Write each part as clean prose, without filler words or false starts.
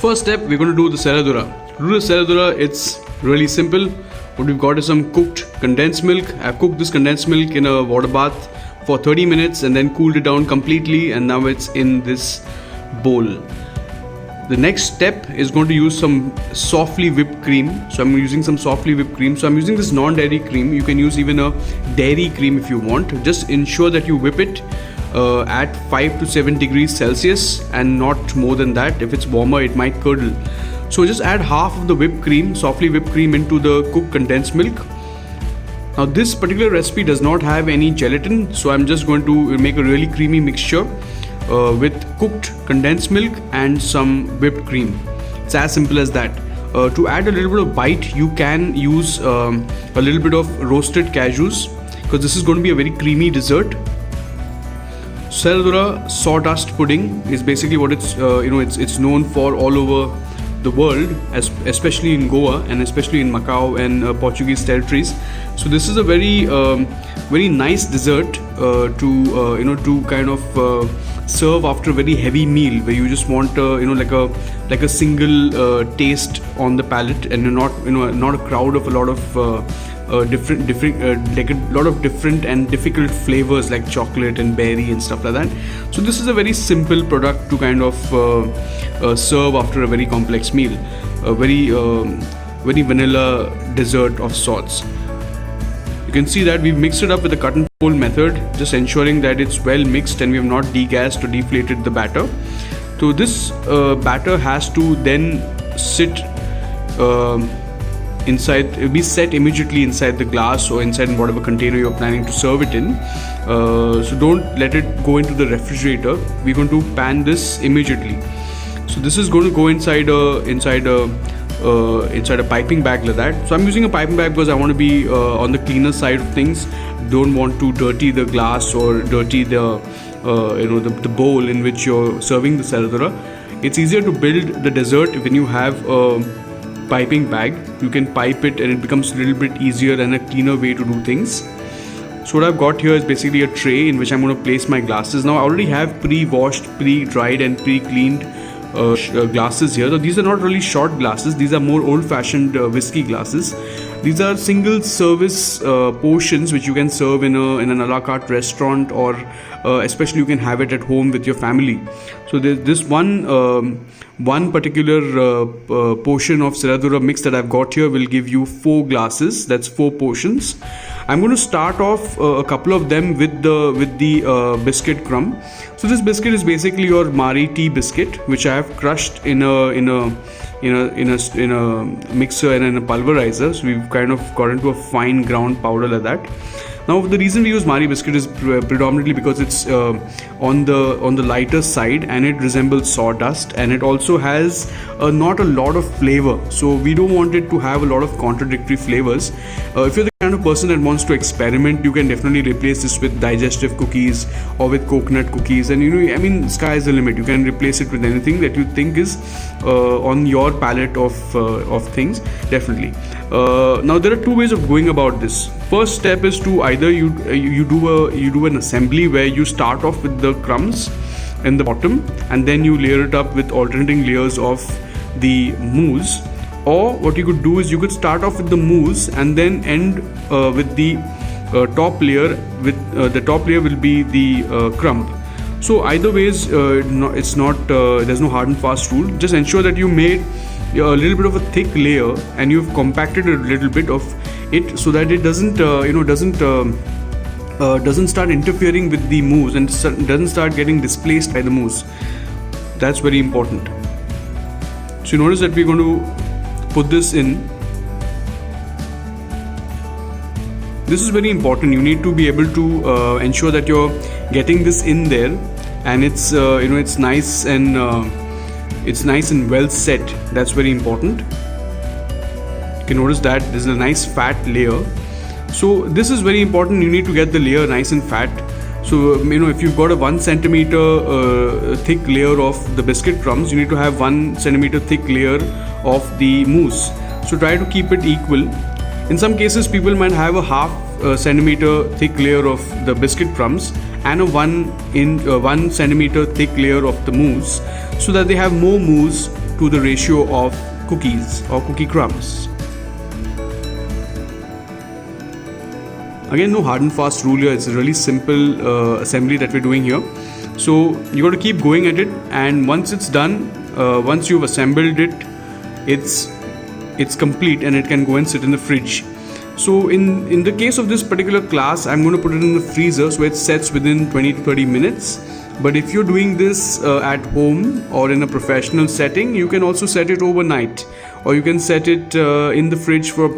First step, we're going to do the Serradura. To do the Serradura, it's really simple. What we've got is some cooked condensed milk. I've cooked this condensed milk in a water bath for 30 minutes and then cooled it down completely, and now it's in this bowl. The next step is going to use some softly whipped cream. So I'm using some softly whipped cream. So I'm using this non-dairy cream. You can use even a dairy cream if you want. Just ensure that you whip it at 5 to 7 degrees Celsius and not more than that. If it's warmer, it might curdle. So just add half of the whipped cream, softly whipped cream, into the cooked condensed milk. Now this particular recipe does not have any gelatin, so I'm just going to make a really creamy mixture with cooked condensed milk and some whipped cream. It's as simple as that. To add a little bit of bite, you can use a little bit of roasted cashews, because this is going to be a very creamy dessert. Serradura sawdust pudding is basically what it's known for all over the world, especially in Goa and especially in Macau and Portuguese territories. So this is a very very nice dessert to kind of serve after a very heavy meal, where you just want like a single taste on the palate, and not a crowd of a lot of different like a lot of different and difficult flavors like chocolate and berry and stuff like that. So this is a very simple product to kind of serve after a very complex meal, a very vanilla dessert of sorts. You can see that we've mixed it up with the cut and fold method, just ensuring that it's well mixed and we have not degassed or deflated the batter. So this batter has to then sit be set immediately inside the glass or inside whatever container you're planning to serve it in. So don't let it go into the refrigerator. We're going to pan this immediately. So this is going to go inside a piping bag like that. So I'm using a piping bag because I want to be on the cleaner side of things. Don't want to dirty the glass or dirty the bowl in which you're serving the Serradura. It's easier to build the dessert when you have a piping bag. You can pipe it and it becomes a little bit easier and a cleaner way to do things. So what I've got here is basically a tray in which I'm going to place my glasses. Now I already have pre-washed, pre-dried and pre-cleaned glasses here. So these are not really short glasses, these are more old-fashioned whiskey glasses. These are single service portions which you can serve in an a la carte restaurant, or especially you can have it at home with your family. So this one particular portion of Serradura mix that I've got here will give you 4 glasses. That's 4 portions. I'm going to start off a couple of them with the biscuit crumb. So this biscuit is basically your Marie tea biscuit, which I have crushed in a mixer and in a pulverizer. So we've kind of got into a fine ground powder like that. Now the reason we use Marie biscuit is predominantly because it's on the lighter side and it resembles sawdust, and it also has not a lot of flavor. So we don't want it to have a lot of contradictory flavors. If you're the kind of person that wants to experiment, you can definitely replace this with digestive cookies or with coconut cookies, and sky is the limit. You can replace it with anything that you think is on your palette of things, definitely. Now there are 2 ways of going about this. First step is to either you do an assembly where you start off with the crumbs in the bottom and then you layer it up with alternating layers of the mousse, or what you could do is you could start off with the mousse and then end with the top layer. The top layer will be the crumb. So either ways, there's no hard and fast rule. Just ensure that you made a little bit of a thick layer and you've compacted a little bit of it so that it doesn't start interfering with the mousse and doesn't start getting displaced by the mousse. That's very important. So you notice that we're going to put this in. This is very important. You need to be able to ensure that you're getting this in there, and it's nice and well set. That's very important. You can notice that this is a nice fat layer. So this is very important. You need to get the layer nice and fat. So if you've got a 1 centimeter thick layer of the biscuit crumbs, you need to have 1 centimeter thick layer of the mousse. So try to keep it equal. In some cases, people might have a half centimeter thick layer of the biscuit crumbs and a 1 centimeter thick layer of the mousse, so that they have more mousse to the ratio of cookies or cookie crumbs. Again, no hard and fast rule here. It's a really simple assembly that we're doing here. So you got to keep going at it, and once it's done, once you've assembled it, it's complete and it can go and sit in the fridge. So in the case of this particular class, I'm going to put it in the freezer so it sets within 20 to 30 minutes. But if you're doing this at home or in a professional setting, you can also set it overnight, or you can set it in the fridge for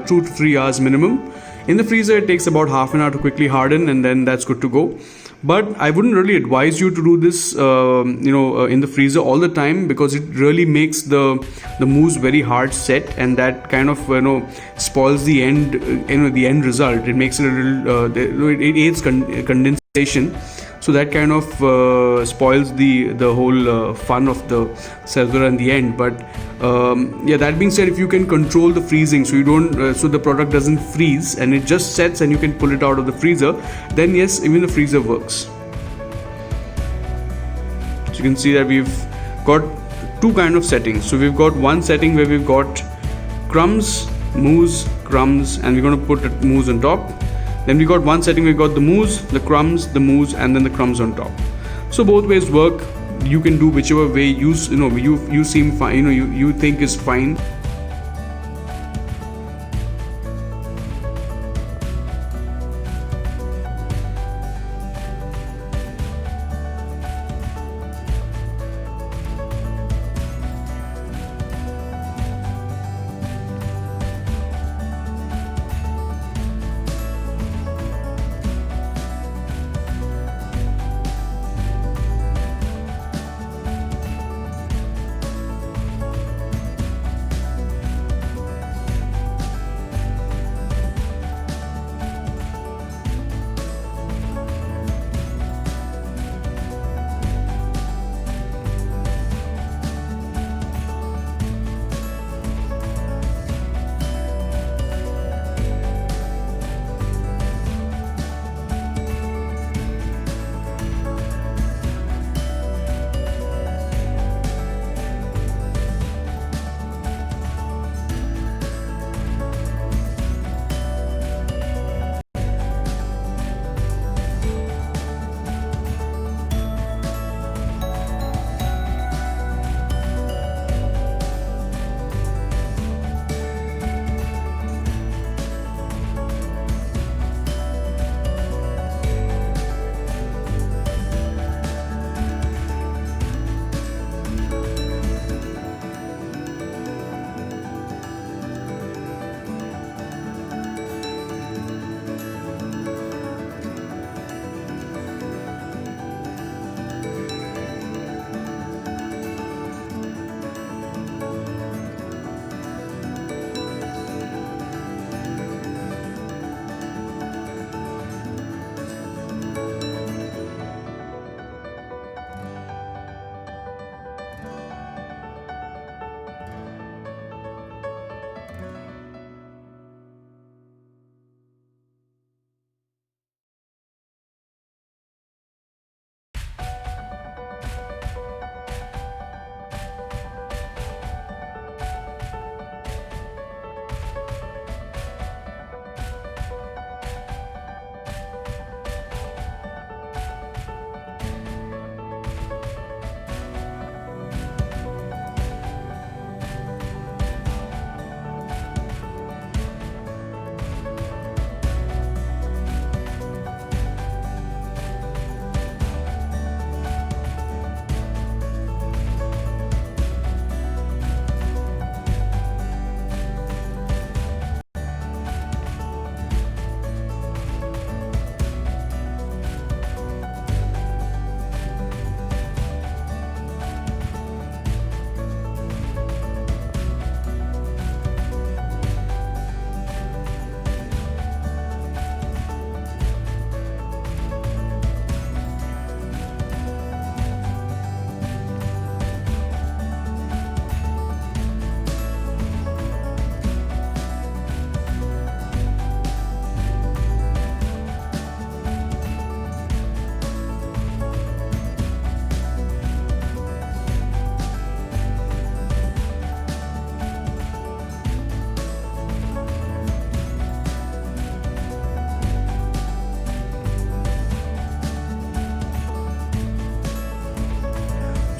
2 to 3 hours minimum. In the freezer, it takes about half an hour to quickly harden, and then that's good to go. But I wouldn't really advise you to do this, in the freezer all the time, because it really makes the mousse very hard set, and that kind of spoils the end result. It makes it a little, it aids condensation. So that kind of spoils the whole fun of the cellular in the end. But that being said, if you can control the freezing, so you don't, so the product doesn't freeze and it just sets and you can pull it out of the freezer, then yes, even the freezer works. So you can see that we've got two kind of settings. So we've got one setting where we've got crumbs, mousse, crumbs, and we're going to put a mousse on top. Then we got one setting, we got the mousse, the crumbs, the mousse, and then the crumbs on top. So both ways work. You can do whichever way you seem fine, you think is fine.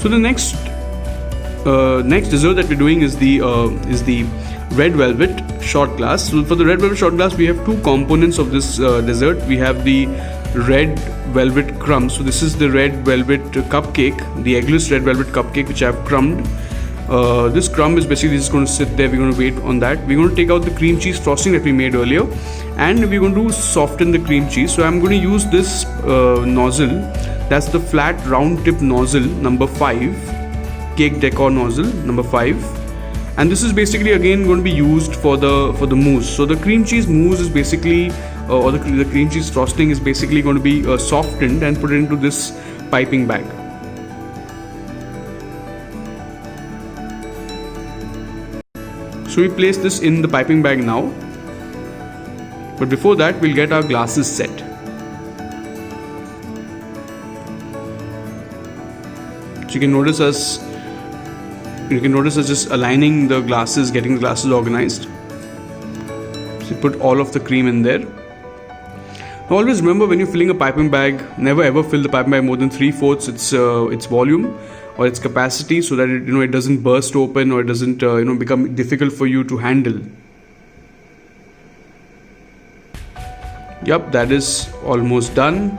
So the next dessert that we're doing is the red velvet shot glass. So for the red velvet shot glass, we have two components of this dessert. We have the red velvet crumb. So this is the red velvet cupcake, the eggless red velvet cupcake, which I've crumbed. This crumb is basically just going to sit there. We're going to wait on that. We're going to take out the cream cheese frosting that we made earlier, and we're going to soften the cream cheese. So I'm going to use this nozzle. That's the flat round tip nozzle number 5, cake decor nozzle number 5, and this is basically again going to be used for the mousse. So the cream cheese mousse is basically or the cream cheese frosting is basically going to be softened and put into this piping bag. So we place this in the piping bag now, but before that we'll get our glasses set. So you can notice us just aligning the glasses, getting the glasses organized. So you put all of the cream in there. Now always remember, when you're filling a piping bag, never ever fill the piping bag more than 3/4 its volume or its capacity, so that it doesn't burst open or it doesn't become difficult for you to handle. Yep, that is almost done.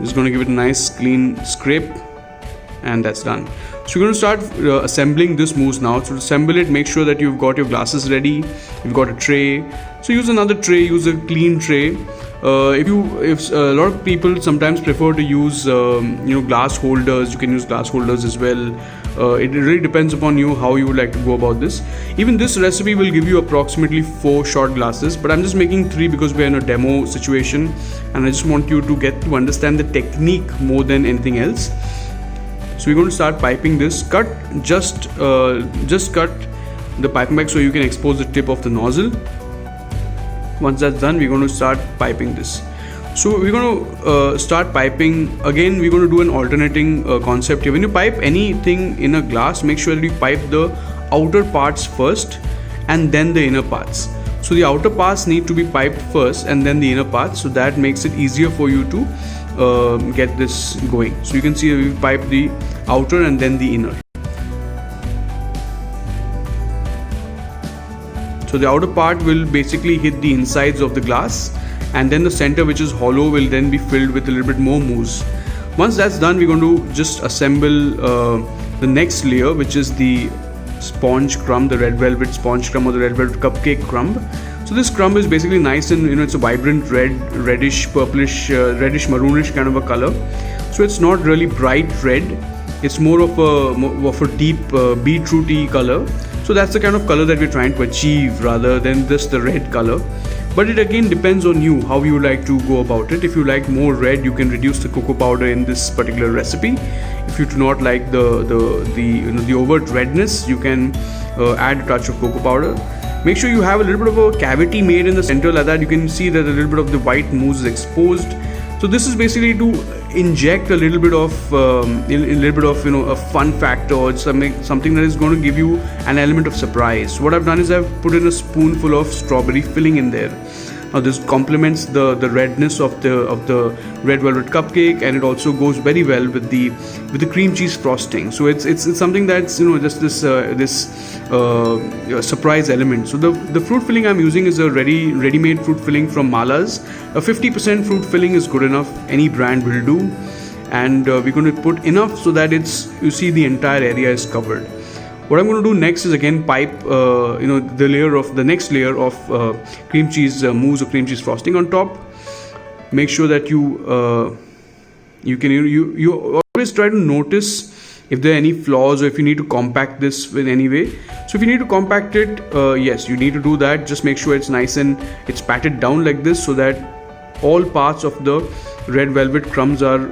Just going to give it a nice clean scrape, and that's done. So you're going to start assembling this mousse now. So to assemble it, make sure that you've got your glasses ready, you've got a tray. So use another tray, use a clean tray. If a lot of people sometimes prefer to use glass holders, you can use glass holders as well. It really depends upon you how you would like to go about this. Even this recipe will give you approximately 4 shot glasses, but I'm just making 3 because we're in a demo situation, and I just want you to get to understand the technique more than anything else. So we're going to start piping this. Just cut the piping bag so you can expose the tip of the nozzle. Once that's done, we're going to start piping this. So we're going to start piping. Again, we're going to do an alternating concept here. When you pipe anything in a glass, make sure that you pipe the outer parts first and then the inner parts. So the outer parts need to be piped first and then the inner parts, so that makes it easier for you to get this going. So you can see we pipe the outer and then the inner. So the outer part will basically hit the insides of the glass, and then the center, which is hollow, will then be filled with a little bit more mousse. Once that's done, we're going to just assemble the next layer, which is the sponge crumb, the red velvet sponge crumb or the red velvet cupcake crumb. So this crumb is basically nice and it's a vibrant reddish, purplish, reddish maroonish kind of a color. So it's not really bright red. It's more of a deep beetrooty color. So that's the kind of color that we're trying to achieve rather than just the red color. But it again depends on you how you like to go about it. If you like more red, you can reduce the cocoa powder in this particular recipe. If you do not like the overt redness, you can add a touch of cocoa powder. Make sure you have a little bit of a cavity made in the center, like that you can see that a little bit of the white mousse is exposed. So this is basically to inject a little bit of a fun factor or something that is going to give you an element of surprise. What I've done is I've put in a spoonful of strawberry filling in there. Now this complements the redness of the red velvet cupcake, and it also goes very well with the cream cheese frosting. So it's something that's just this surprise element. So the fruit filling I'm using is a ready-made fruit filling from Mala's. A 50% fruit filling is good enough. Any brand will do, and we're going to put enough so that you see the entire area is covered. What I'm going to do next is again pipe the next layer of cream cheese mousse or cream cheese frosting on top. Make sure that you always try to notice if there are any flaws or if you need to compact this in any way. So if you need to compact it, yes, you need to do that. Just make sure it's nice and it's patted down like this, so that all parts of the red velvet crumbs are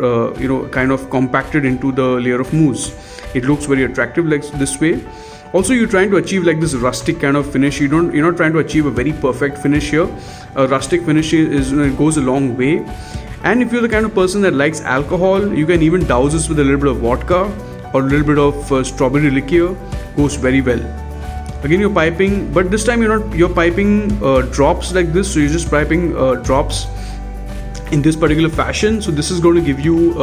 kind of compacted into the layer of mousse. It looks very attractive like this way. Also, you're trying to achieve like this rustic kind of finish. You're not trying to achieve a very perfect finish here. A rustic finish it goes a long way. And if you're the kind of person that likes alcohol, you can even douse this with a little bit of vodka or a little bit of strawberry liqueur. Goes very well. Again, you're piping, but this time you're piping drops like this. So you're just piping drops in this particular fashion. So this is going to give you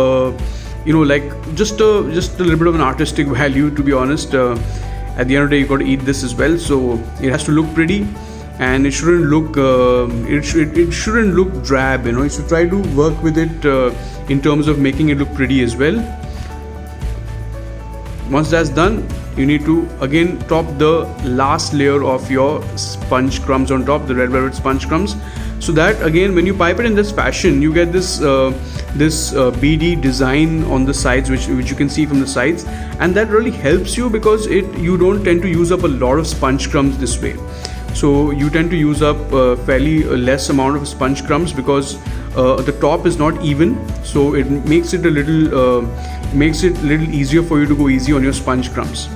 like just a little bit of an artistic value, to be honest. At the end of the day, you got to eat this as well, so it has to look pretty, and it shouldn't look it shouldn't look drab. You should try to work with it in terms of making it look pretty as well. Once that's done, you need to again top the last layer of your sponge crumbs on top, the red velvet sponge crumbs, so that again when you pipe it in this fashion, you get this beady design on the sides, which you can see from the sides, and that really helps you because you don't tend to use up a lot of sponge crumbs this way. So you tend to use up fairly less amount of sponge crumbs because the top is not even, so it makes it a little easier for you to go easy on your sponge crumbs.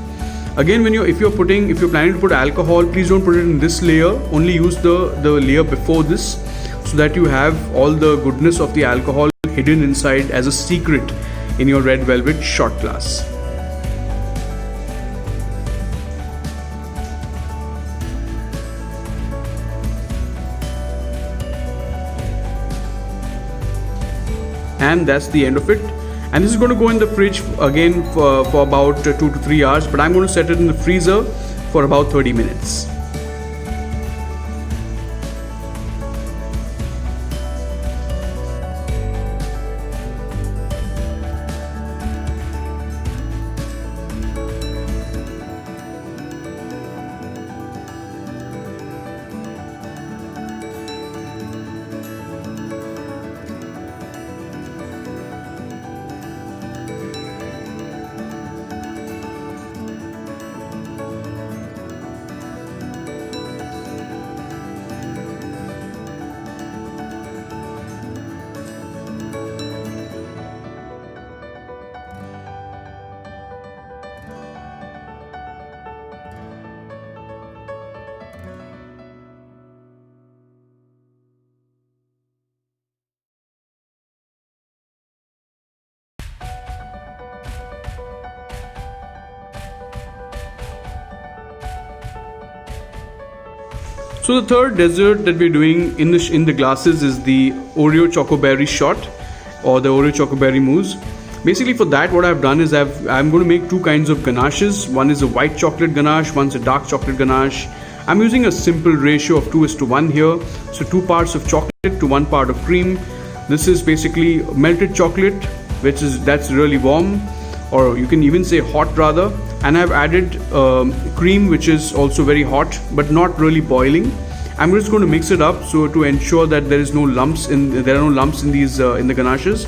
Again, if you're planning to put alcohol, please don't put it in this layer. Only use the layer before this, so that you have all the goodness of the alcohol hidden inside as a secret in your red velvet shot glass. And that's the end of it. And this is going to go in the fridge again for about 2 to 3 hours, but I'm going to set it in the freezer for about 30 minutes. So the third dessert that we're doing in the glasses is the Oreo Chocoberry shot, or the Oreo Chocoberry mousse. Basically for that, what I've done is I'm going to make two kinds of ganaches. One is a white chocolate ganache, one's a dark chocolate ganache. I'm using a simple ratio of 2:1 here. So 2 parts of chocolate to 1 part of cream. This is basically melted chocolate, that's really warm, or you can even say hot rather. And I've added cream, which is also very hot but not really boiling. I'm just going to mix it up so to ensure that there are no lumps in these in the ganaches.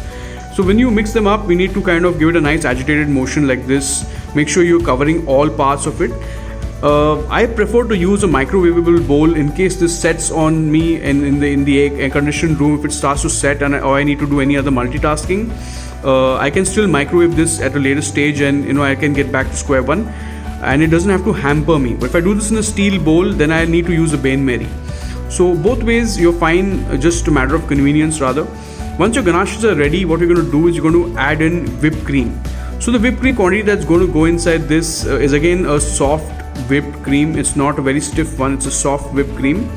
So when you mix them up, we need to kind of give it a nice agitated motion like this. Make sure you're covering all parts of it. I prefer to use a microwavable bowl in case this sets on me in the air conditioned room. If it starts to set or I need to do any other multitasking, I can still microwave this at a later stage, and I can get back to square one, and it doesn't have to hamper me. But if I do this in a steel bowl, then I need to use a Bain Marie. So both ways you're fine, just a matter of convenience rather. Once your ganaches are ready, what you're going to do is you're going to add in whipped cream. So the whipped cream quantity that's going to go inside this is again a soft whipped cream. It's not a very stiff one, it's a soft whipped cream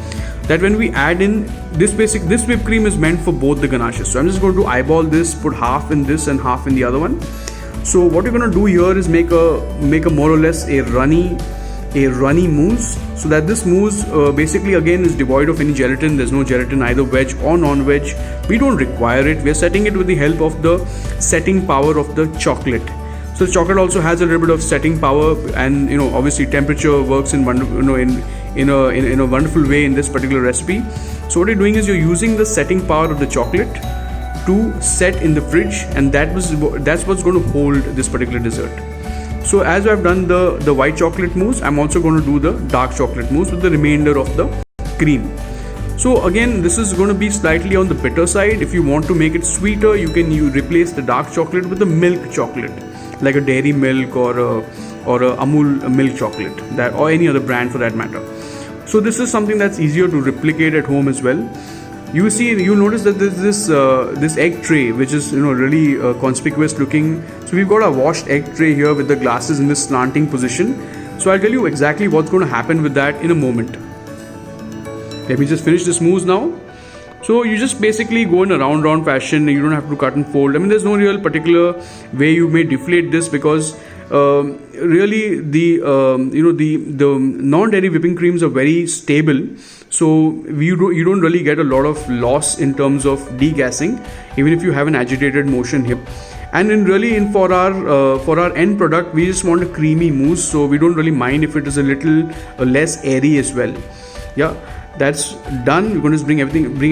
that when we add in this whipped cream is meant for both the ganaches. So I'm just going to eyeball this, put half in this and half in the other one. So what you're going to do here is make a more or less a runny mousse, so that this mousse basically again is devoid of any gelatin. There's no gelatin, either veg or non-veg. We don't require it. We're setting it with the help of the setting power of the chocolate. So the chocolate also has a little bit of setting power, and obviously temperature works in a wonderful way in this particular recipe. So what you're doing is you're using the setting power of the chocolate to set in the fridge, and that's what's going to hold this particular dessert. So as I've done the white chocolate mousse, I'm also going to do the dark chocolate mousse with the remainder of the cream. So again, this is going to be slightly on the bitter side. If you want to make it sweeter, you replace the dark chocolate with the milk chocolate, like a Dairy Milk or a Amul milk chocolate, or any other brand for that matter. So this is something that's easier to replicate at home as well. You'll notice that there's this egg tray, which is really conspicuous looking. So we've got a washed egg tray here with the glasses in this slanting position. So I'll tell you exactly what's going to happen with that in a moment. Let me just finish this mousse now. So you just basically go in a round fashion. You don't have to cut and fold. I mean, there's no real particular way you may deflate this, because really the non-dairy whipping creams are very stable. So you don't really get a lot of loss in terms of degassing, even if you have an agitated motion hip. And for our end product, we just want a creamy mousse, so we don't really mind if it is a little less airy as well. Yeah, that's done. We're going to bring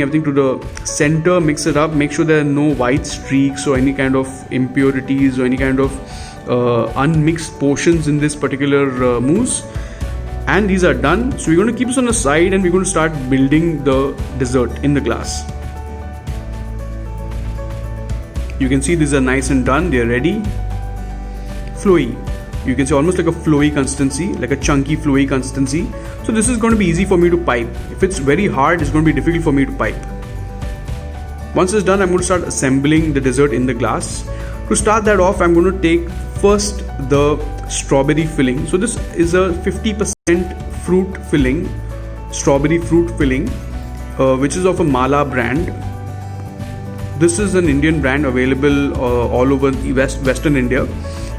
everything to the center, mix it up, make sure there are no white streaks or any kind of impurities or any kind of unmixed portions in this particular mousse. And these are done. So we're going to keep this on the side, and we're going to start building the dessert in the glass. You can see these are nice and done. They are ready. Flowy. You can see almost like a flowy consistency, like a chunky flowy consistency. So this is going to be easy for me to pipe. If it's very hard, it's going to be difficult for me to pipe. Once it's done, I'm going to start assembling the dessert in the glass. To start that off, I'm going to take first the strawberry filling. So this is a 50% fruit filling, strawberry fruit filling, which is of a Mala brand. This is an Indian brand available all over Western India.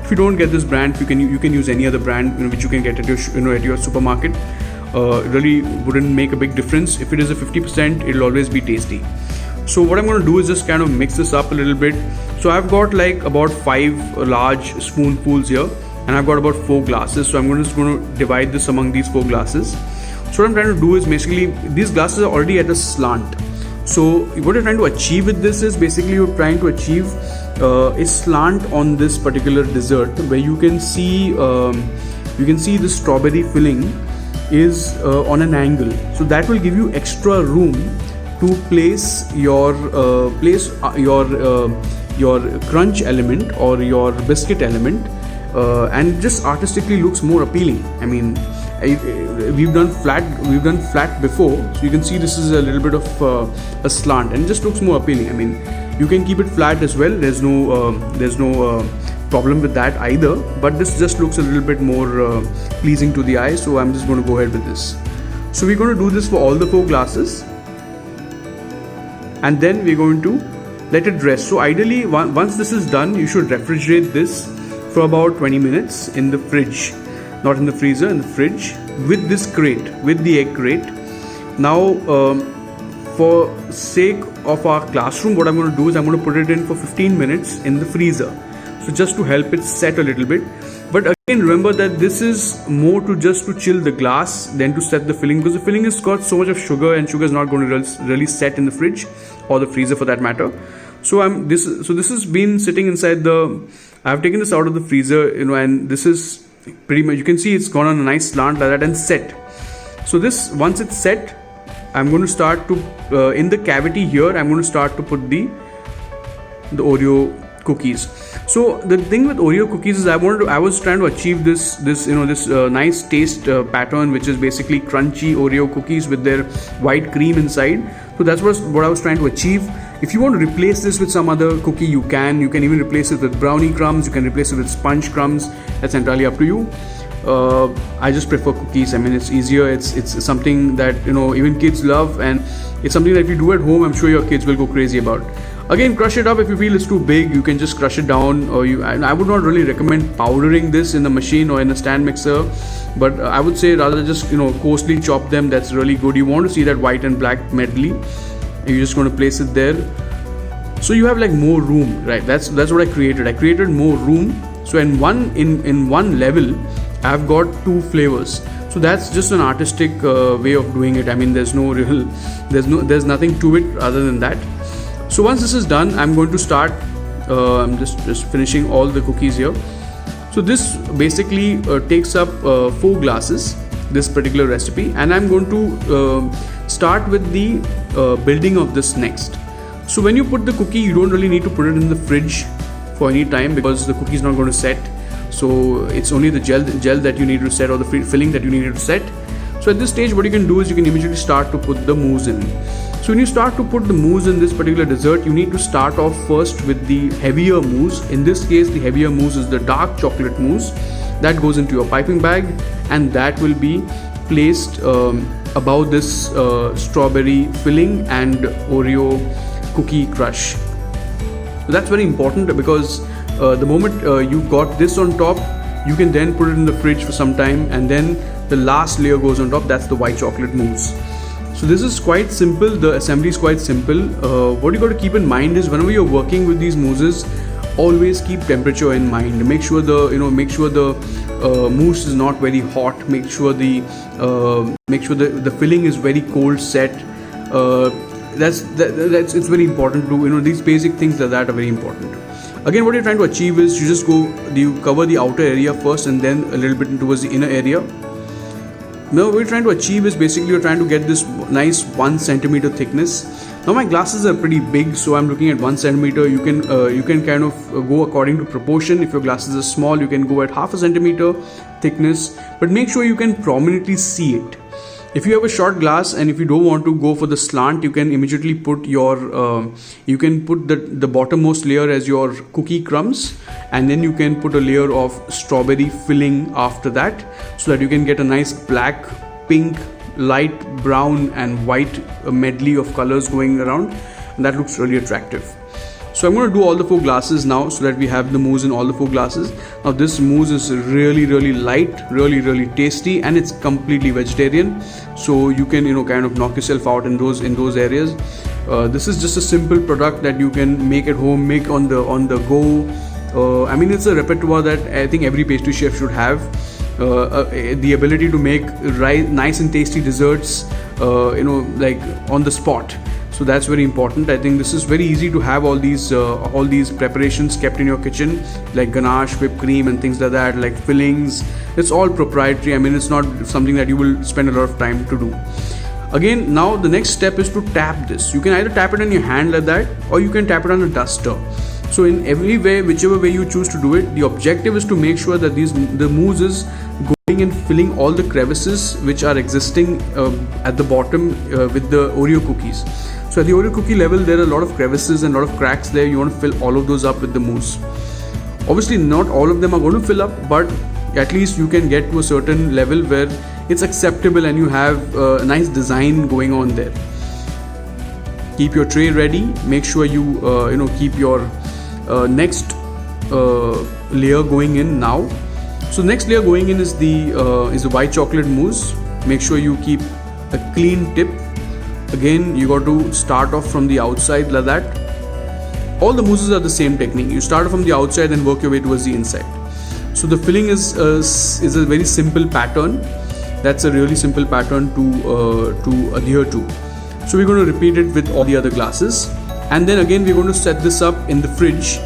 If you don't get this brand, you can use any other brand which you can get at your supermarket. Really wouldn't make a big difference. If it is a 50%, it'll always be tasty. So what I'm going to do is just kind of mix this up a little bit. So I've got like about 5 large spoonfuls here, and I've got about 4 glasses. So I'm just going to divide this among these 4 glasses. So what I'm trying to do is basically, these glasses are already at a slant. So what you're trying to achieve with this is basically you're trying to achieve a slant on this particular dessert, where you can see the strawberry filling is on an angle. So that will give you extra room to place your crunch element or your biscuit element, and just artistically looks more appealing. I mean, we've done flat before, so you can see this is a little bit of a slant, and it just looks more appealing. I mean, you can keep it flat as well. There's no problem with that either, but this just looks a little bit more pleasing to the eye. So I'm just going to go ahead with this. So we're going to do this for all the 4 glasses, and then we're going to let it rest. So ideally, once this is done, you should refrigerate this for about 20 minutes in the fridge, not in the freezer, in the fridge, with this crate, with the egg crate. Now, for sake of our classroom, what I'm going to do is I'm going to put it in for 15 minutes in the freezer. So just to help it set a little bit. But again, remember that this is more to just to chill the glass than to set the filling, because the filling has got so much of sugar, and sugar is not going to really set in the fridge or the freezer for that matter. So this has been sitting inside I've taken this out of the freezer, and this is pretty much, you can see it's gone on a nice slant like that and set. So this, once it's set, I'm going to start to in the cavity here, I'm going to start to put the Oreo cookies. So the thing with Oreo cookies is I was trying to achieve this nice taste pattern, which is basically crunchy Oreo cookies with their white cream inside. So that's what I was trying to achieve. If you want to replace this with some other cookie, you can even replace it with brownie crumbs, you can replace it with sponge crumbs. That's entirely up to you. I just prefer cookies. I mean, it's easier, it's something that even kids love, and it's something that if you do at home, I'm sure your kids will go crazy about. Again, crush it up. If you feel it's too big, you can just crush it down, or I would not really recommend powdering this in the machine or in a stand mixer, but I would say rather just coarsely chop them. That's really good. You want to see that white and black medley. You're just going to place it there, so you have like more room, right? That's what I created. I created more room. So in one level, I've got 2 flavors. So that's just an artistic way of doing it. I mean, there's nothing to it other than that. So once this is done, I'm going to start. I'm just finishing all the cookies here. So this basically takes up 4 glasses, this particular recipe, and I'm going to start with the building of this next. So when you put the cookie, you don't really need to put it in the fridge for any time, because the cookie is not going to set. So it's only the gel that you need to set, or the filling that you need to set. So at this stage, what you can do is you can immediately start to put the mousse in. So when you start to put the mousse in this particular dessert, you need to start off first with the heavier mousse. In this case, the heavier mousse is the dark chocolate mousse that goes into your piping bag, and that will be placed above this strawberry filling and Oreo cookie crush. So that's very important because the moment you've got this on top, you can then put it in the fridge for some time, and then the last layer goes on top. That's the white chocolate mousse. So this is quite simple. The assembly is quite simple. What you got to keep in mind is whenever you're working with these mousses, always keep temperature in mind. Make sure the mousse is not very hot. Make sure the filling is very cold set. That's it's very important to these basic things like that are very important. Again, what you're trying to achieve is you cover the outer area first and then a little bit towards the inner area. Now what we're trying to achieve is basically you're trying to get this nice 1 centimeter thickness. Now my glasses are pretty big, so I'm looking at 1 centimeter. You can kind of go according to proportion. If your glasses are small, you can go at half a centimeter thickness, but make sure you can prominently see it. If you have a short glass and if you don't want to go for the slant, you can immediately put the bottommost layer as your cookie crumbs, and then you can put a layer of strawberry filling after that, so that you can get a nice black, pink, light brown and white medley of colors going around, and that looks really attractive. So I'm going to do all the 4 glasses now so that we have the mousse in all the 4 glasses. Now this mousse is really light, really tasty, and it's completely vegetarian. So you can kind of knock yourself out in those areas. This is just a simple product that you can make at home, make on the go. I mean, it's a repertoire that I think every pastry chef should have. The ability to make nice and tasty desserts, like on the spot. So that's very important. I think this is very easy to have all these preparations kept in your kitchen, like ganache, whipped cream and things like that, like fillings. It's all proprietary. I mean, it's not something that you will spend a lot of time to do. Again, now the next step is to tap this. You can either tap it on your hand like that, or you can tap it on a duster. So in every way, whichever way you choose to do it, the objective is to make sure that the mousse is going and filling all the crevices which are existing at the bottom with the Oreo cookies. So at the Oreo cookie level, there are a lot of crevices and a lot of cracks there. You want to fill all of those up with the mousse. Obviously, not all of them are going to fill up, but at least you can get to a certain level where it's acceptable and you have a nice design going on there. Keep your tray ready. Make sure you keep your next layer going in now. So next layer going in is the white chocolate mousse. Make sure you keep a clean tip. Again, you got to start off from the outside like that. All the mousses are the same technique. You start from the outside and work your way towards the inside. So the filling is a very simple pattern. That's a really simple pattern to adhere to. So we're going to repeat it with all the other glasses, and then again we're going to set this up in the fridge.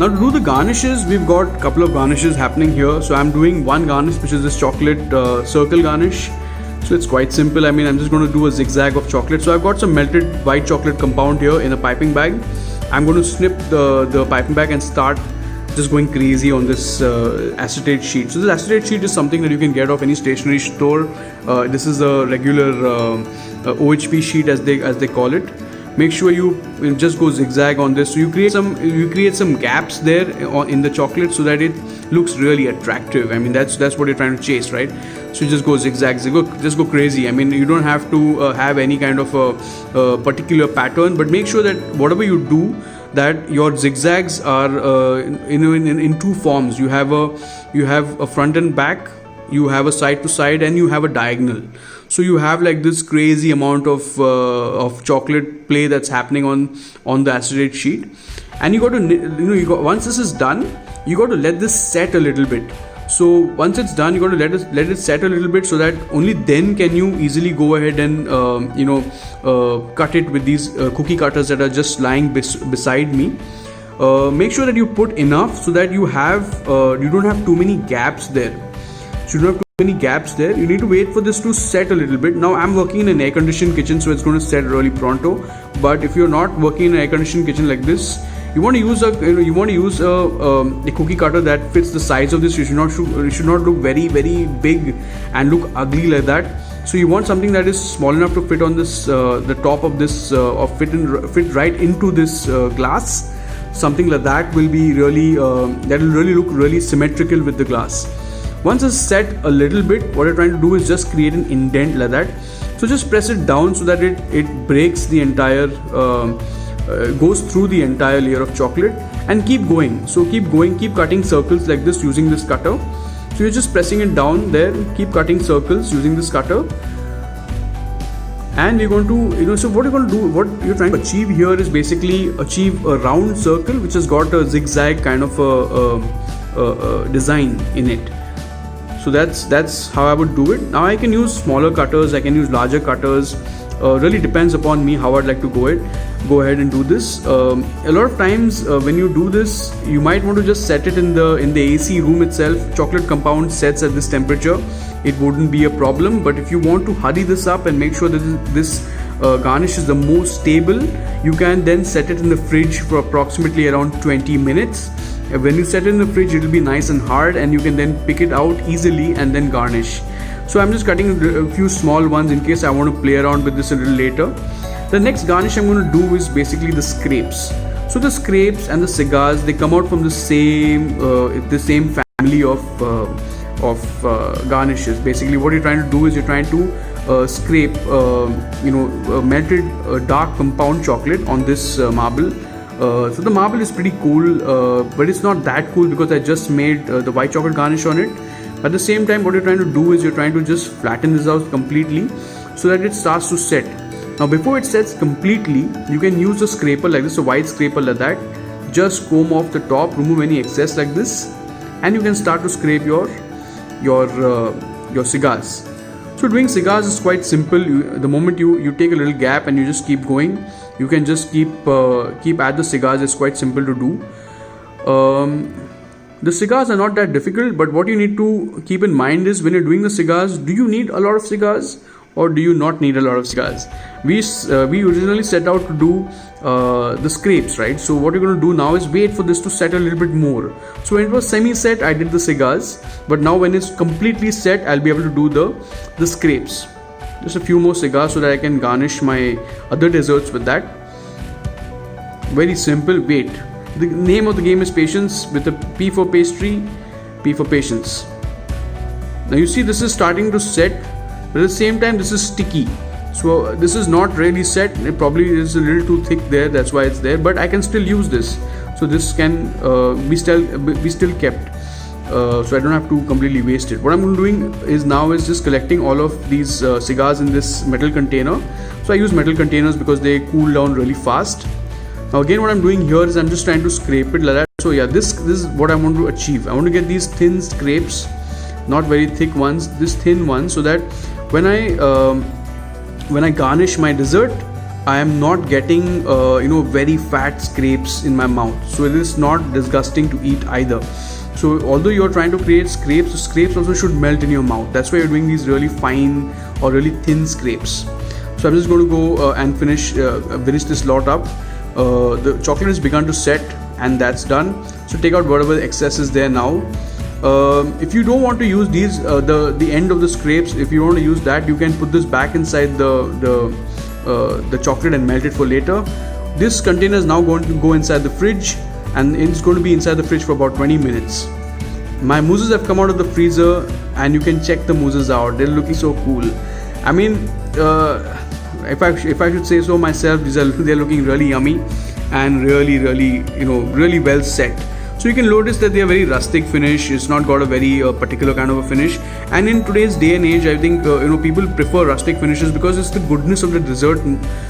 Now to do the garnishes, we've got a couple of garnishes happening here. So I'm doing one garnish, which is this chocolate circle garnish. So it's quite simple. I mean, I'm just going to do a zigzag of chocolate. So I've got some melted white chocolate compound here in a piping bag. I'm going to snip the piping bag and start just going crazy on this acetate sheet. So this acetate sheet is something that you can get off any stationery store. This is a regular OHP sheet as they call it. Make sure you just go zigzag on this. So you create some gaps there in the chocolate so that it looks really attractive. I mean, that's what you're trying to chase, right? So you just go zigzag, just go crazy. I mean, you don't have to have any kind of a particular pattern, but make sure that whatever you do, that your zigzags are in two forms. You have a front and back, you have a side to side, and you have a diagonal. So you have like this crazy amount of chocolate play that's happening on the acetate sheet, and you got to once this is done, you got to let this set a little bit. So once it's done, you got to let it set a little bit, so that only then can you easily go ahead and cut it with these cookie cutters that are just lying beside me. Make sure that you put enough so that you don't have too many gaps there. So you don't have too many gaps there. You need to wait for this to set a little bit. Now I'm working in an air-conditioned kitchen, so it's going to set really pronto. But if you're not working in an air-conditioned kitchen like this, you want to use a cookie cutter that fits the size of this. You should not look very, very big and look ugly like that. So you want something that is small enough to fit on this the top of this or fit right into this glass. Something like that will be really that will really look really symmetrical with the glass. Once it's set a little bit, what you're trying to do is just create an indent like that. So just press it down so that it breaks the entire goes through the entire layer of chocolate, and keep going. So keep cutting circles like this using this cutter. So you're just pressing it down there, keep cutting circles using this cutter, and you're going to so what you're going to do, what you're trying to achieve here is basically achieve a round circle which has got a zigzag kind of a design in it. So that's how I would do it. Now I can use smaller cutters, I can use larger cutters. Really depends upon me how I'd like to go ahead and do this. A lot of times when you do this, you might want to just set it in the AC room itself. Chocolate compound sets at this temperature, it wouldn't be a problem. But if you want to hurry this up and make sure that this garnish is the most stable, you can then set it in the fridge for approximately around 20 minutes. When you set it in the fridge, it will be nice and hard, and you can then pick it out easily and then garnish. So I'm just cutting a few small ones in case I want to play around with this a little later. The next garnish I'm going to do is basically the scrapes. So the scrapes and the cigars, they come out from the same family of garnishes. Basically what you're trying to do is you're trying to scrape melted dark compound chocolate on this marble. So the marble is pretty cool, but it's not that cool because I just made the white chocolate garnish on it. At the same time, what you're trying to do is you're trying to just flatten this out completely so that it starts to set. Now before it sets completely, you can use a scraper like this, a white scraper like that. Just comb off the top, remove any excess like this, and you can start to scrape your cigars. So doing cigars is quite simple. The moment you take a little gap and you just keep going, you can just keep at the cigars. It's quite simple to do. The cigars are not that difficult, but what you need to keep in mind is when you're doing the cigars, do you need a lot of cigars or do you not need a lot of cigars? We originally set out to do the scrapes, right? So what you're going to do now is wait for this to set a little bit more. So when it was semi-set, I did the cigars, but now when it's completely set, I'll be able to do the scrapes. Just a few more cigars so that I can garnish my other desserts with that. Very simple. Wait. The name of the game is patience, with a P for pastry, P for patience. Now you see this is starting to set, but at the same time this is sticky. So this is not really set. It probably is a little too thick there, that's why it's there, but I can still use this. So this can be still kept. So I don't have to completely waste it. What I'm doing is just collecting all of these cigars in this metal container. So I use metal containers because they cool down really fast. Now again, what I'm doing here is I'm just trying to scrape it like that. So yeah, this is what I want to achieve. I want to get these thin scrapes, not very thick ones, this thin one, so that when I garnish my dessert, I am not getting very fat scrapes in my mouth, so it is not disgusting to eat either. So although you're trying to create scrapes, scrapes also should melt in your mouth. That's why you're doing these really fine or really thin scrapes. So I'm just going to go and finish this lot up. The chocolate has begun to set, and that's done. So take out whatever excess is there now. If you don't want to use these, the end of the scrapes, if you want to use that, you can put this back inside the chocolate and melt it for later. This container is now going to go inside the fridge, and it's going to be inside the fridge for about 20 minutes. My mousses have come out of the freezer, and you can check the mousses out. They're looking so cool. I mean, if I should say so myself, they're looking really yummy and really well set. So you can notice that they are very rustic finish. It's not got a very particular kind of a finish. And in today's day and age, I think people prefer rustic finishes because it's the goodness of the dessert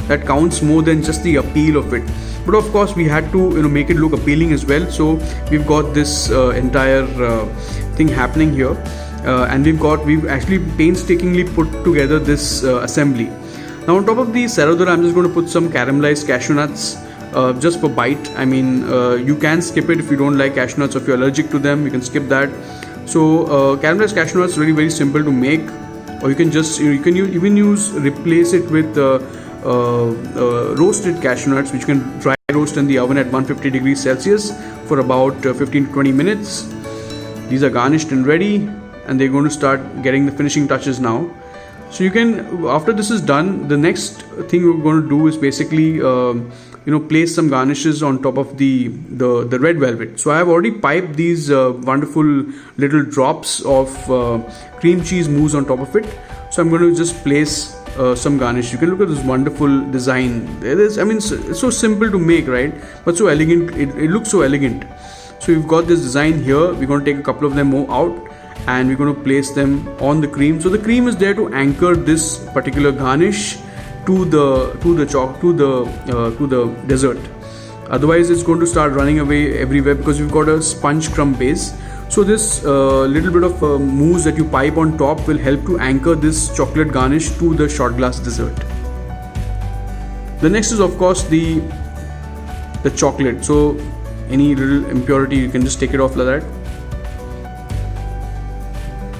that counts more than just the appeal of it. But of course, we had to make it look appealing as well. So we've got this entire thing happening here, and we've actually painstakingly put together this assembly. Now on top of the serradura, I'm just going to put some caramelized cashew nuts. Just for bite. I mean, you can skip it if you don't like cashew nuts, or if you're allergic to them, you can skip that. So caramelized cashew nuts is really very simple to make, or you can just replace it with roasted cashew nuts, which you can dry roast in the oven at 150 degrees Celsius for about 15 to 20 minutes. These are garnished and ready, and they're going to start getting the finishing touches now. So you can, after this is done, the next thing we're going to do is basically place some garnishes on top of the red velvet. So I have already piped these wonderful little drops of cream cheese mousse on top of it. So I'm going to just place some garnish. You can look at this wonderful design. It's so simple to make, right? But so elegant. It looks so elegant. So we've got this design here. We're going to take a couple of them more out, and we're going to place them on the cream. So the cream is there to anchor this particular garnish to the dessert. Otherwise, it's going to start running away everywhere because we've got a sponge crumb base. So this little bit of mousse that you pipe on top will help to anchor this chocolate garnish to the shot glass dessert. The next is of course the chocolate. So any little impurity, you can just take it off like that.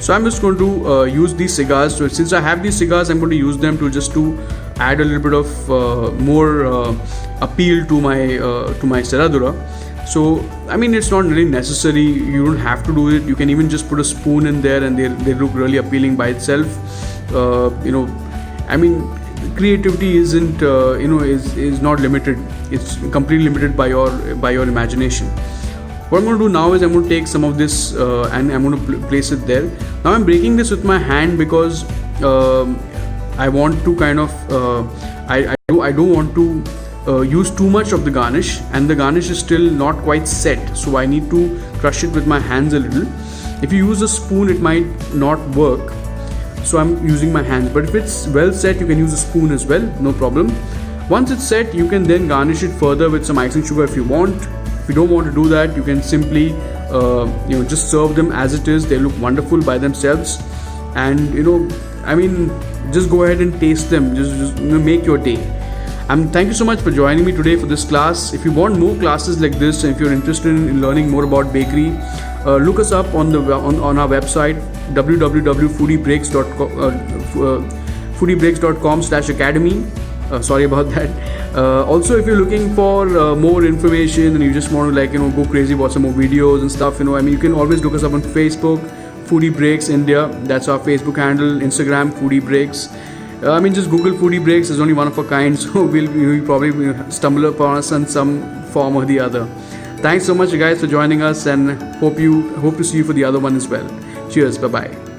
So I'm just going to use these cigars. So since I have these cigars, I'm going to use them to add a little bit of more appeal to my serradura. So I mean, it's not really necessary. You don't have to do it. You can even just put a spoon in there, and they look really appealing by itself. I mean, creativity isn't is not limited. It's completely limited by your imagination. What I'm going to do now is I'm going to take some of this and I'm going to place it there. Now I'm breaking this with my hand because I want to kind of I don't want to use too much of the garnish, and the garnish is still not quite set, so I need to crush it with my hands a little. If you use a spoon, it might not work, so I'm using my hands. But if it's well set, you can use a spoon as well, no problem. Once it's set, you can then garnish it further with some icing sugar if you want. If you don't want to do that, you can simply just serve them as it is. They look wonderful by themselves, and just go ahead and taste them. Just make your day. Thank you so much for joining me today for this class. If you want more classes like this, and if you're interested in learning more about bakery, look us up on our website www.foodiebreaks.com/academy. Sorry about that. Also, if you're looking for more information and you just want to go crazy, watch some more videos and stuff, you can always look us up on Facebook, Foodie Breaks India. That's our Facebook handle. Instagram, Foodie Breaks. Just Google Foodie Breaks. There's only one of a kind, so we'll probably stumble upon us in some form or the other. Thanks so much, guys, for joining us, and hope to see you for the other one as well. Cheers. Bye bye.